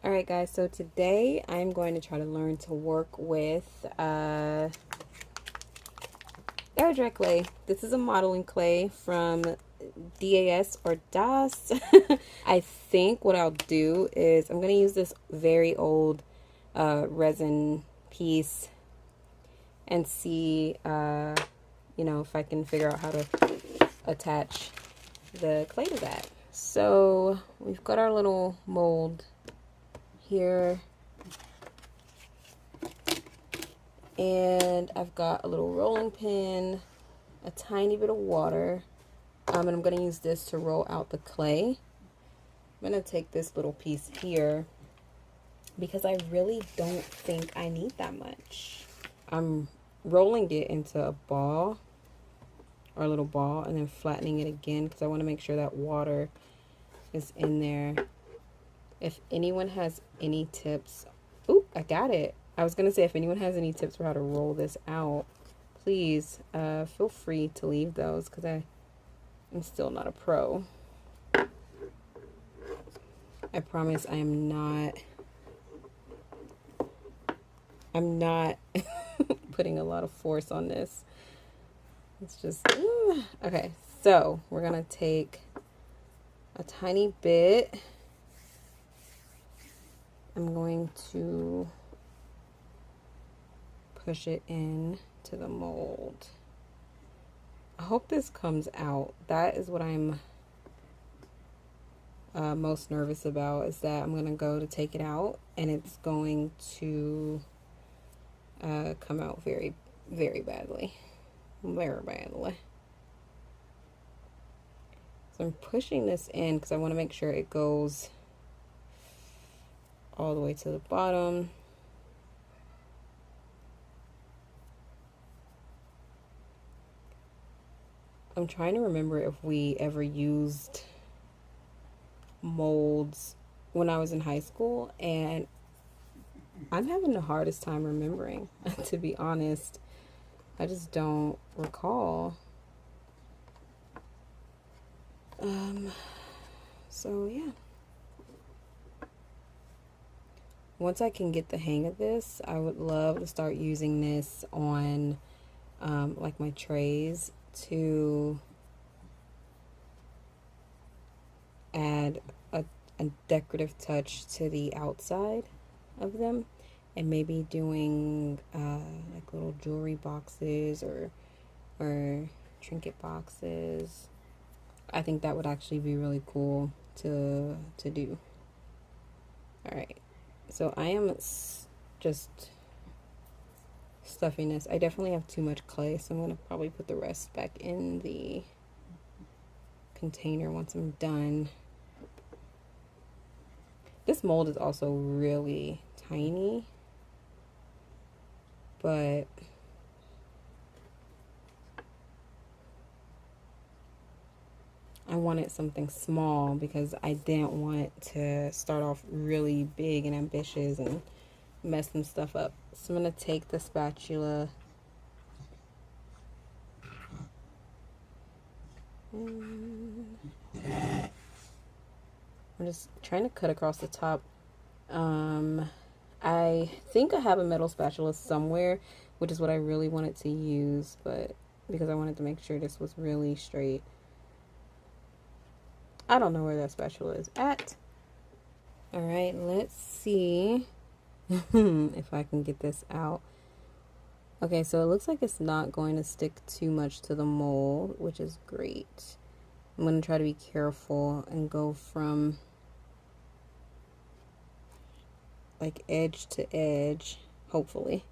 Alright guys, so today I'm going to try to learn to work with air dry clay. This is a modeling clay from DAS or DAS. I think what I'll do is I'm going to use this very old resin piece and see if I can figure out how to attach the clay to that. So we've got our little mold here, and I've got a little rolling pin, a tiny bit of water, and I'm going to use this to roll out the clay. I'm going to take this little piece here because I really don't think I need that much. I'm rolling it into a ball, or a little ball, and then flattening it again because I want to make sure that water is in there. If anyone has any tips, oop, I got it. I was gonna say if anyone has any tips for how to roll this out, please feel free to leave those because I'm still not a pro. I promise I'm not putting a lot of force on this. It's just okay. So we're gonna take a tiny bit. I'm going to push it in to the mold. I hope this comes out. That is what I'm most nervous about, is that I'm going to go to take it out and it's going to come out very, very badly. Very badly. So I'm pushing this in because I want to make sure it goes all the way to the bottom. I'm trying to remember if we ever used molds when I was in high school, and I'm having the hardest time remembering, to be honest. I just don't recall. So yeah. Once I can get the hang of this, I would love to start using this on like my trays to add a decorative touch to the outside of them, and maybe doing like little jewelry boxes or trinket boxes. I think that would actually be really cool to do. All right. So I am just stuffing this. I definitely have too much clay, so I'm going to probably put the rest back in the container once I'm done. This mold is also really tiny, but I wanted something small because I didn't want to start off really big and ambitious and mess some stuff up. So I'm going to take the spatula and I'm just trying to cut across the top. I think I have a metal spatula somewhere, which is what I really wanted to use, but because I wanted to make sure this was really straight. I don't know where that spatula is at. All right, let's see if I can get this out. Okay, so it looks like it's not going to stick too much to the mold, which is great. I'm going to try to be careful and go from like edge to edge, hopefully.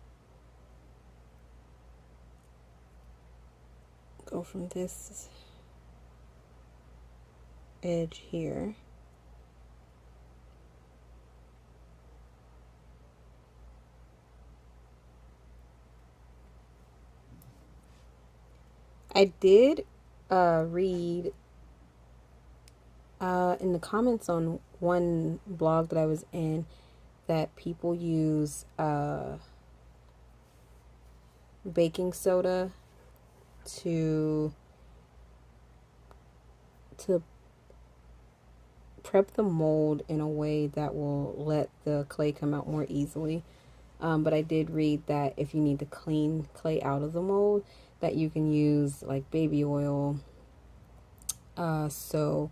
Go from this edge here. I did read in the comments on one blog that I was in that people use baking soda to prep the mold in a way that will let the clay come out more easily. But I did read that if you need to clean clay out of the mold, that you can use like baby oil. So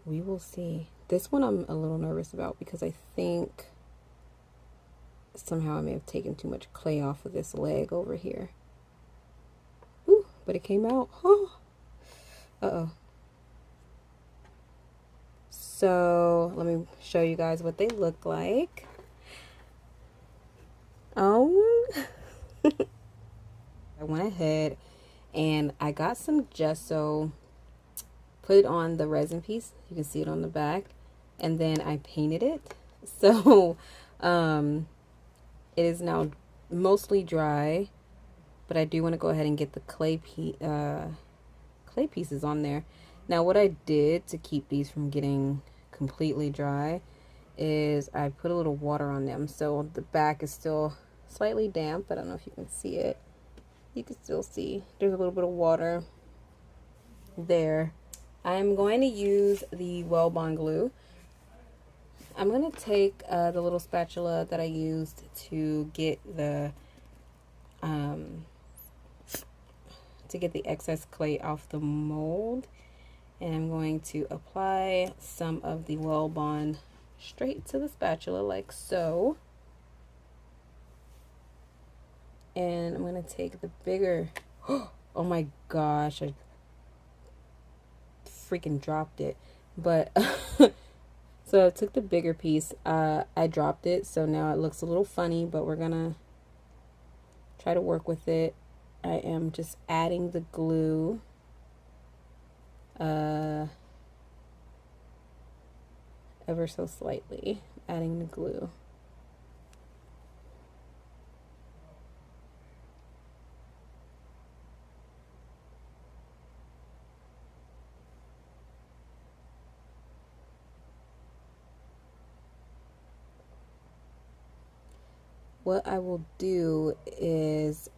we will see. This one I'm a little nervous about because I think somehow I may have taken too much clay off of this leg over here. Ooh, but it came out. Oh. Uh-oh. So let me show you guys what they look like. I went ahead and I got some gesso, put it on the resin piece. You can see it on the back. And then I painted it. So it is now mostly dry, but I do want to go ahead and get the clay pieces on there. Now what I did to keep these from getting completely dry is I put a little water on them. So the back is still slightly damp. I don't know if you can see it. You can still see there's a little bit of water there. I'm going to use the Well Bond glue. I'm going to take the little spatula that I used to get the excess clay off the mold, and I'm going to apply some of the Well Bond straight to the spatula like so. And I'm going to take the bigger, oh my gosh, I freaking dropped it. But so I took the bigger piece, I dropped it, so now it looks a little funny, but we're gonna try to work with it. I am just adding the glue, ever so slightly, adding the glue. What I will do is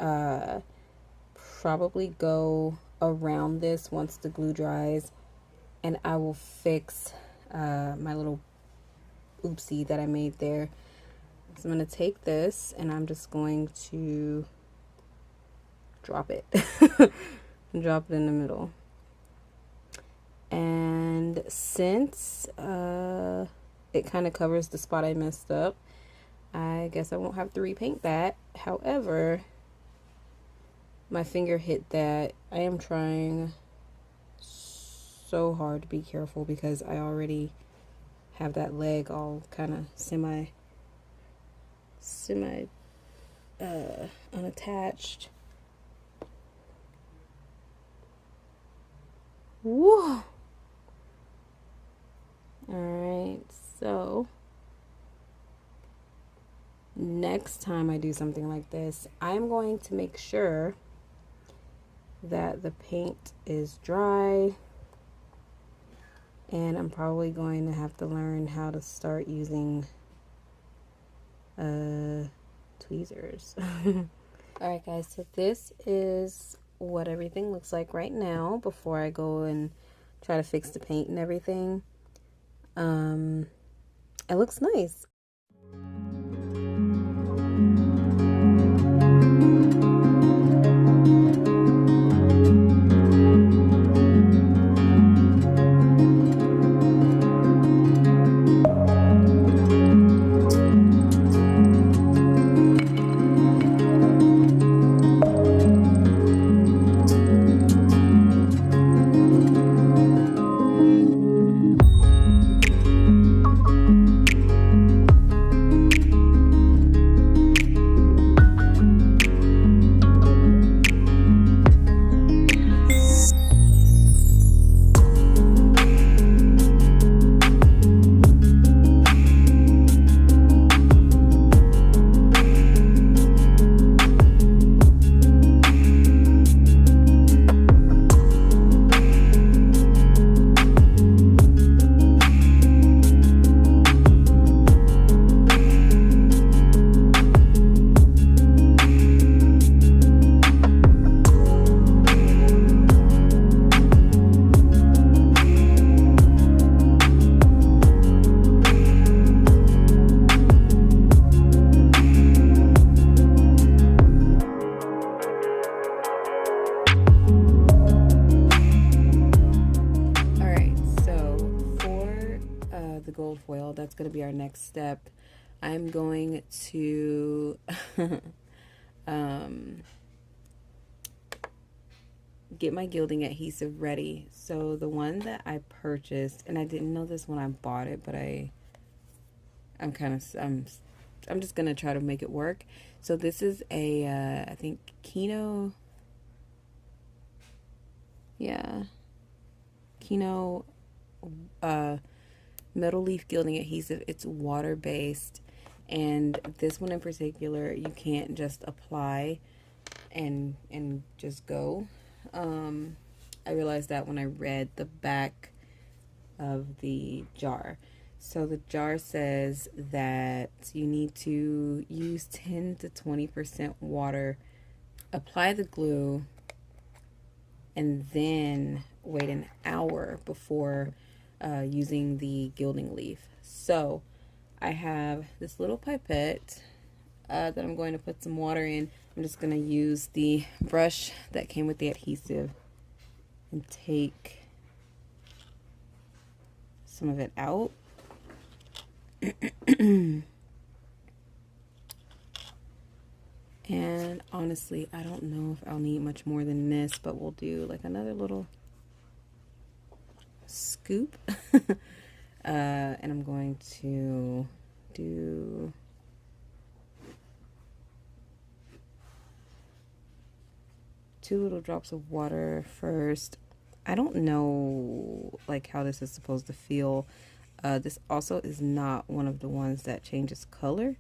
probably go around this once the glue dries, and I will fix my little oopsie that I made there. So I'm going to take this and I'm just going to drop it. Drop it in the middle. And since it kind of covers the spot I messed up, I guess I won't have to repaint that. However, my finger hit that. I am trying so hard to be careful because I already have that leg all kind of semi unattached. Whoa. Alright, so next time I do something like this, I'm going to make sure that the paint is dry, and I'm probably going to have to learn how to start using tweezers. Alright guys, so this is what everything looks like right now before I go and try to fix the paint and everything. It looks nice. going to be our next step. I'm going to get my gilding adhesive ready. So the one that I purchased, and I didn't know this when I bought it, but I'm just gonna try to make it work. So this is a I think Kino metal leaf gilding adhesive. It's water based, and this one in particular you can't just apply and just go. I realized that when I read the back of the jar. So the jar says that you need to use 10 to 20% water, apply the glue, and then wait an hour before using the gilding leaf. So I have this little pipette that I'm going to put some water in. I'm just going to use the brush that came with the adhesive and take some of it out. And honestly, I don't know if I'll need much more than this, but we'll do like another little scoop. And I'm going to do two little drops of water first. I don't know like how this is supposed to feel. This also is not one of the ones that changes color,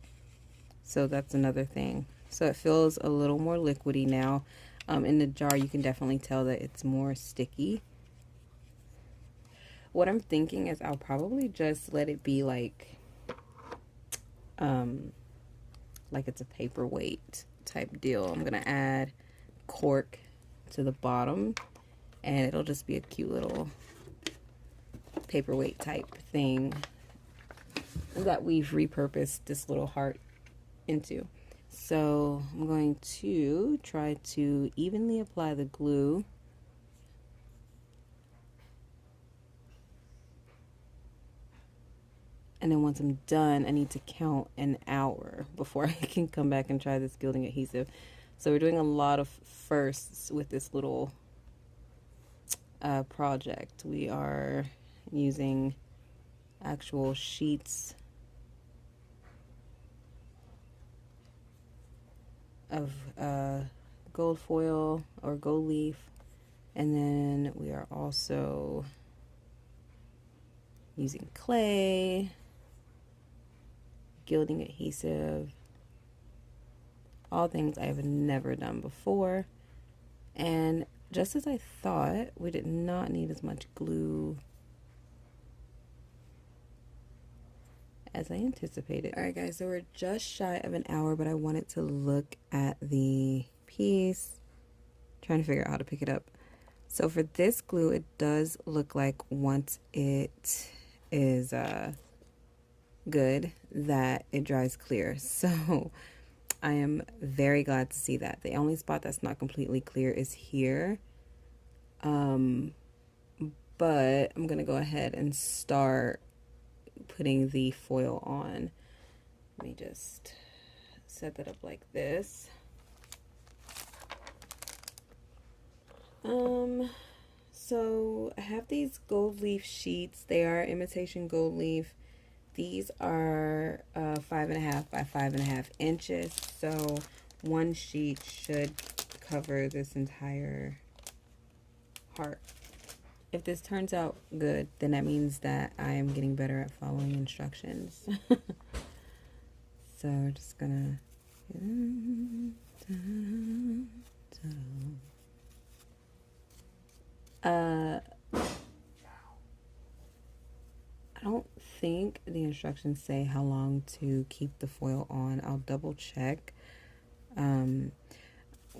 so that's another thing. So it feels a little more liquidy now. In the jar you can definitely tell that it's more sticky. What I'm thinking is I'll probably just let it be like it's a paperweight type deal. I'm gonna add cork to the bottom, and it'll just be a cute little paperweight type thing that we've repurposed this little heart into. So I'm going to try to evenly apply the glue. And then once I'm done, I need to count an hour before I can come back and try this gilding adhesive. So we're doing a lot of firsts with this little project. We are using actual sheets of gold foil or gold leaf, and then we are also using clay, gilding adhesive, all things I have never done before. And just as I thought, we did not need as much glue as I anticipated. Alright guys, so we're just shy of an hour, but I wanted to look at the piece, trying to figure out how to pick it up. So for this glue, it does look like once it is good that it dries clear. So I am very glad to see that. The only spot that's not completely clear is here. But I'm gonna go ahead and start putting the foil on. Let me just set that up like this. So I have these gold leaf sheets. They are imitation gold leaf. These are 5.5 by 5.5 inches. So one sheet should cover this entire heart. If this turns out good, then that means that I am getting better at following instructions. So we're just gonna I don't think the instructions say how long to keep the foil on. I'll double check.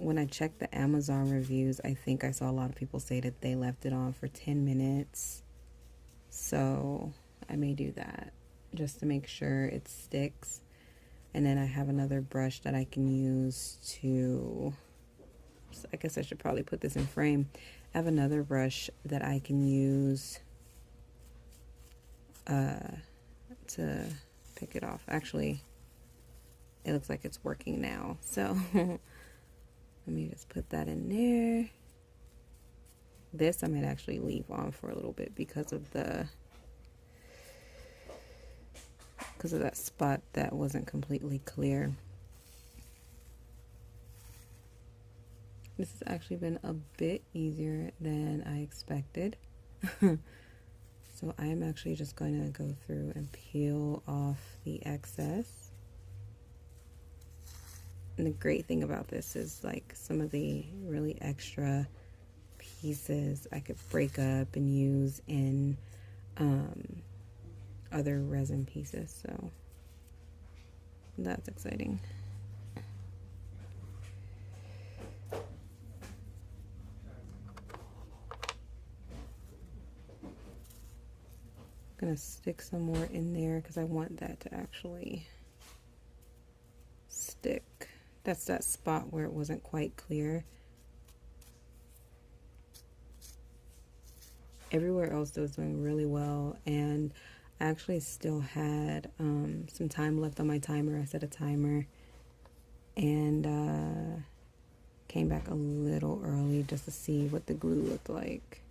When I checked the Amazon reviews, I think I saw a lot of people say that they left it on for 10 minutes. So I may do that just to make sure it sticks. And then I have another brush that I can use to, I guess I should probably put this in frame. I have another brush that I can use to pick it off. Actually, it looks like it's working now. So let me just put that in there. This I might actually leave on for a little bit because of that spot that wasn't completely clear. This has actually been a bit easier than I expected. So I am actually just going to go through and peel off the excess. And the great thing about this is, like, some of the really extra pieces I could break up and use in other resin pieces, so that's exciting. I'm gonna stick some more in there because I want that to actually stick. That's that spot where it wasn't quite clear. Everywhere else though was doing really well, and I actually still had some time left on my timer. I set a timer and came back a little early just to see what the glue looked like.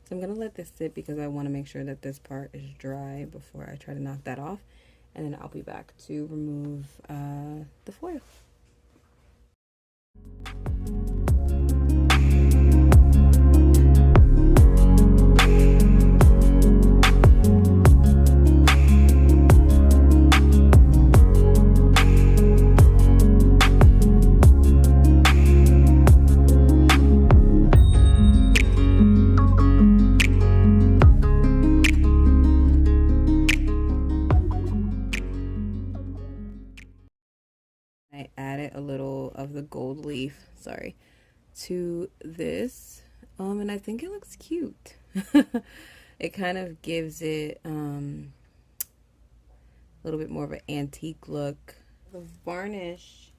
So I'm gonna let this sit because I want to make sure that this part is dry before I try to knock that off, and then I'll be back to remove the foil. I added a little of the gold leaf, sorry, to this, and I think it looks cute. It kind of gives it a little bit more of an antique look. The varnish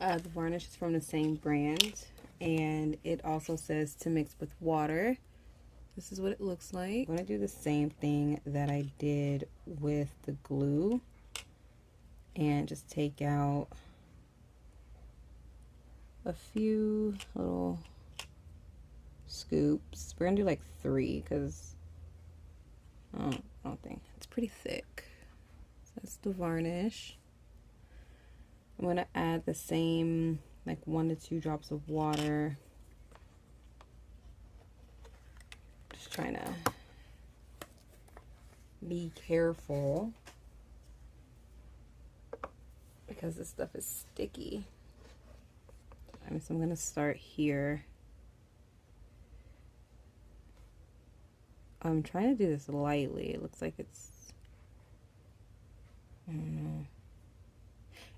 is from the same brand, and it also says to mix with water. This is what it looks like. I'm gonna do the same thing that I did with the glue and just take out a few little scoops. We're gonna do like 3 because I don't think it's pretty thick. So that's the varnish. I'm gonna add the same, like 1 to 2 drops of water. Just trying to be careful because this stuff is sticky. So I'm gonna start here. I'm trying to do this lightly. It looks like it's, I don't know.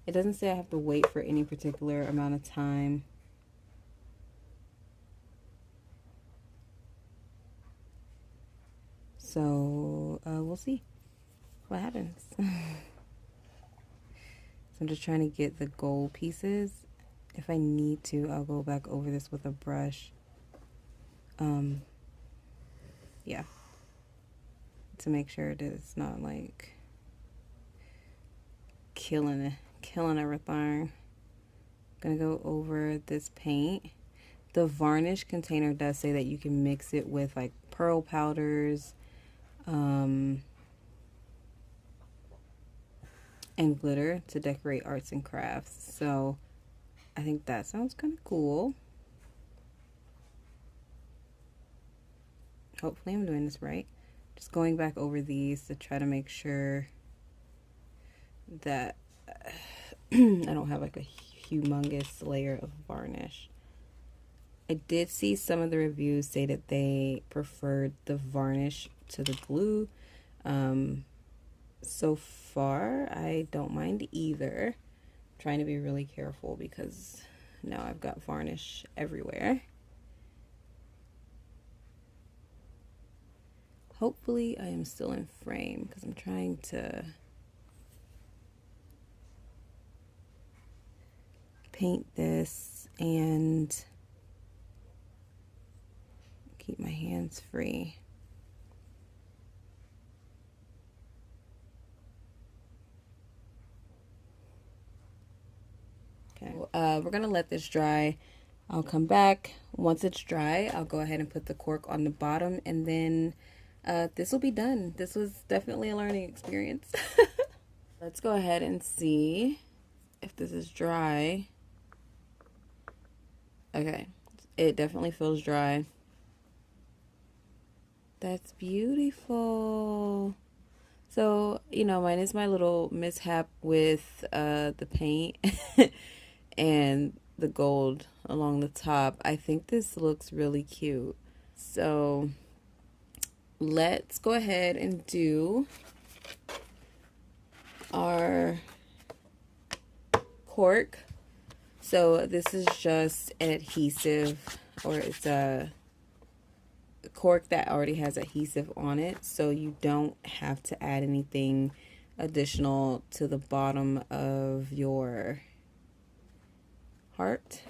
It doesn't say I have to wait for any particular amount of time. So we'll see what happens. So I'm just trying to get the gold pieces. If I need to, I'll go back over this with a brush. Yeah. To make sure that it's not like killing everything. I'm gonna go over this paint. The varnish container does say that you can mix it with like pearl powders, and glitter to decorate arts and crafts. So I think that sounds kind of cool. Hopefully I'm doing this right. Just going back over these to try to make sure that I don't have like a humongous layer of varnish. I did see some of the reviews say that they preferred the varnish to the glue. So far, I don't mind either. I'm trying to be really careful because now I've got varnish everywhere. Hopefully I am still in frame because I'm trying to paint this and keep my hands free. Okay, we're gonna let this dry. I'll come back. Once it's dry, I'll go ahead and put the cork on the bottom, and then this will be done. This was definitely a learning experience. Let's go ahead and see if this is dry. Okay, it definitely feels dry. That's beautiful. So, you know, mine is my little mishap with the paint and the gold along the top. I think this looks really cute. So let's go ahead and do our cork. So this is just an adhesive, or it's a cork that already has adhesive on it, so you don't have to add anything additional to the bottom of your heart.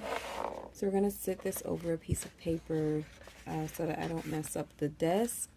So we're going to sit this over a piece of paper so that I don't mess up the desk.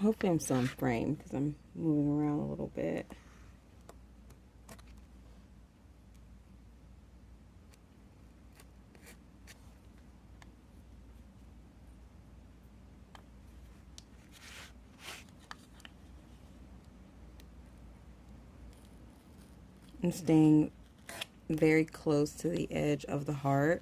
Hopefully I'm still in frame because I'm moving around a little bit. I'm staying very close to the edge of the heart.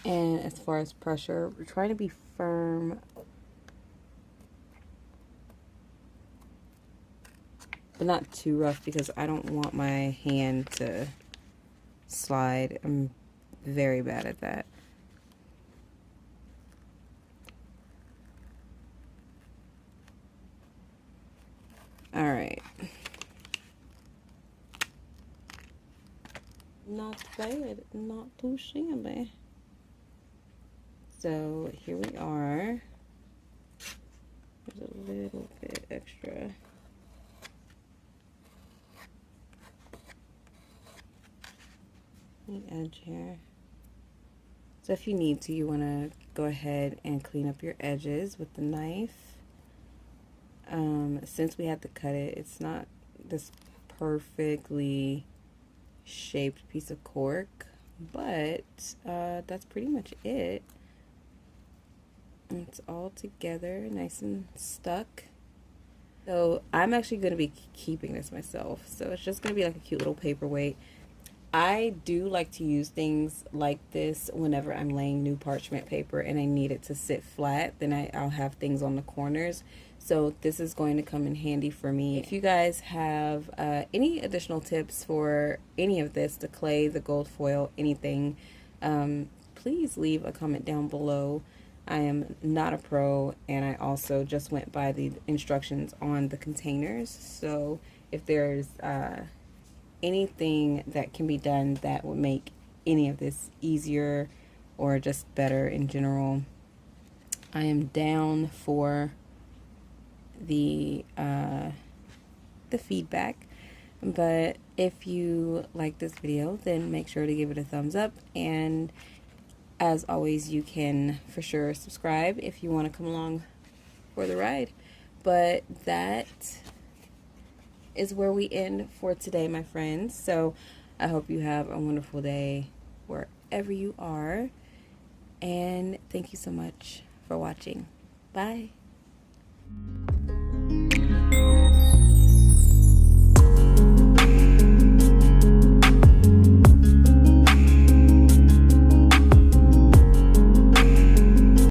And as far as pressure, we're trying to be firm, but not too rough because I don't want my hand to slide. I'm very bad at that. All right. Not bad, not too shabby. So here we are. There's a little bit extra. The edge here. So if you need to, you want to go ahead and clean up your edges with the knife. Since we had to cut it, it's not this perfectly shaped piece of cork, but that's pretty much it. It's all together, nice and stuck. So I'm actually going to be keeping this myself. So it's just going to be like a cute little paperweight. I do like to use things like this whenever I'm laying new parchment paper and I need it to sit flat. Then I'll have things on the corners. So this is going to come in handy for me. If you guys have any additional tips for any of this, the clay, the gold foil, anything, please leave a comment down below. I am not a pro, and I also just went by the instructions on the containers. So if there's anything that can be done that would make any of this easier or just better in general, I am down for the feedback. But if you like this video, then make sure to give it a thumbs up, and as always, you can for sure subscribe if you want to come along for the ride. But that is where we end for today, my friends. So I hope you have a wonderful day wherever you are. And thank you so much for watching. Bye.